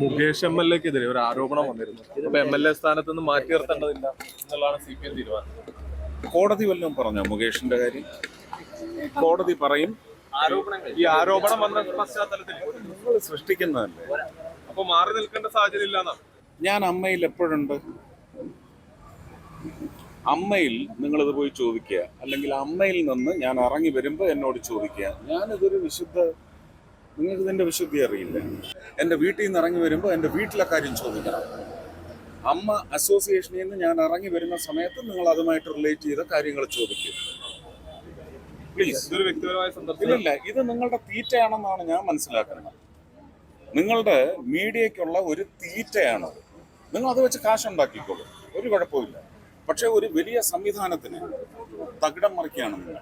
മുകേഷ് MLA-ക്കെതിരെ ഒരു ആരോപണം വന്നിരുന്നു. അപ്പൊ MLA സ്ഥാനത്ത് നിന്ന് മാറ്റി നിർത്തേണ്ടതില്ല എന്നുള്ളതാണ് CPM തീരുമാനം. കോടതി വല്ലതും പറഞ്ഞോ മുകേഷിന്റെ കാര്യം? കോടതി പറയും. ഈ ആരോപണം വന്ന പശ്ചാത്തലത്തിൽ നിങ്ങൾ സൃഷ്ടിക്കുന്നതല്ലേ. അപ്പൊ മാറി നിൽക്കേണ്ട സാഹചര്യം ഇല്ലാന്നാണ്. ഞാൻ അമ്മയിൽ എപ്പോഴുണ്ട്. അമ്മയിൽ നിങ്ങളിത് പോയി ചോദിക്കുക, അല്ലെങ്കിൽ അമ്മയിൽ നിന്ന് ഞാൻ ഇറങ്ങി വരുമ്പോൾ എന്നോട് ചോദിക്കുക. ഞാനിതൊരു നിങ്ങൾക്ക് ഇതിന്റെ വിശുദ്ധി അറിയില്ല. എൻ്റെ വീട്ടിൽ നിന്ന് ഇറങ്ങി വരുമ്പോൾ എൻ്റെ വീട്ടിലെ കാര്യം ചോദിക്കണം. അമ്മ അസോസിയേഷനിൽ നിന്ന് ഞാൻ ഇറങ്ങി വരുന്ന സമയത്ത് നിങ്ങൾ അതുമായിട്ട് റിലേറ്റ് ചെയ്ത കാര്യങ്ങൾ ചോദിക്കും. പ്ലീസ്. ഇതൊരു വ്യക്തിപരമായ സന്ദർഭം ഇല്ല, ഇത് നിങ്ങളുടെ തീറ്റയാണെന്നാണ് ഞാൻ മനസ്സിലാക്കുന്നത്. നിങ്ങളുടെ മീഡിയയ്ക്കുള്ള ഒരു തീറ്റയാണ്. നിങ്ങൾ അത് വെച്ച് കാശുണ്ടാക്കിക്കോളും, ഒരു കുഴപ്പമില്ല. പക്ഷെ ഒരു വലിയ സംവിധാനത്തിന് തകിടം മറിക്കുകയാണ് നിങ്ങൾ.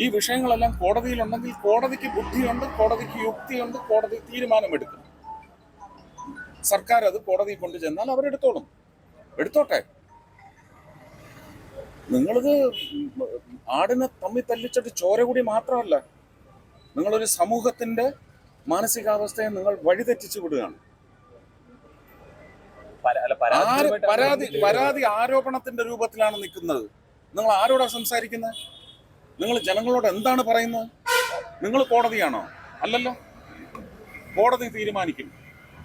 ഈ വിഷയങ്ങളെല്ലാം കോടതിയിലുണ്ടെങ്കിൽ കോടതിക്ക് ബുദ്ധിയുണ്ട്, കോടതിക്ക് യുക്തിയുണ്ട്, കോടതി തീരുമാനമെടുക്കും. സർക്കാർ അത് കോടതി കൊണ്ടു ചെന്നാൽ അവരെടുത്തോളും, എടുത്തോട്ടെ. നിങ്ങളിത് ആടിനെ തമ്മി തല്ലിച്ചിട്ട് ചോര കൂടി മാത്രമല്ല, നിങ്ങളൊരു സമൂഹത്തിന്റെ മാനസികാവസ്ഥയെ നിങ്ങൾ വഴിതെറ്റിച്ചു വിടുകയാണ്. പരാതി ആരോപണത്തിന്റെ രൂപത്തിലാണ് നിൽക്കുന്നത്. നിങ്ങൾ ആരോടാ സംസാരിക്കുന്നത്? നിങ്ങൾ ജനങ്ങളോട് എന്താണ് പറയുന്നത്? നിങ്ങൾ കോടതിയാണോ? അല്ലല്ലോ. കോടതി തീരുമാനിക്കും.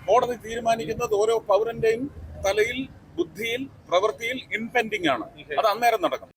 കോടതി തീരുമാനിക്കുന്നത് ഓരോ പൗരന്റെയും തലയിൽ, ബുദ്ധിയിൽ, പ്രവൃത്തിയിൽ ഇംപെൻഡിങ് ആണ്. അത് അന്നേരം നടക്കും.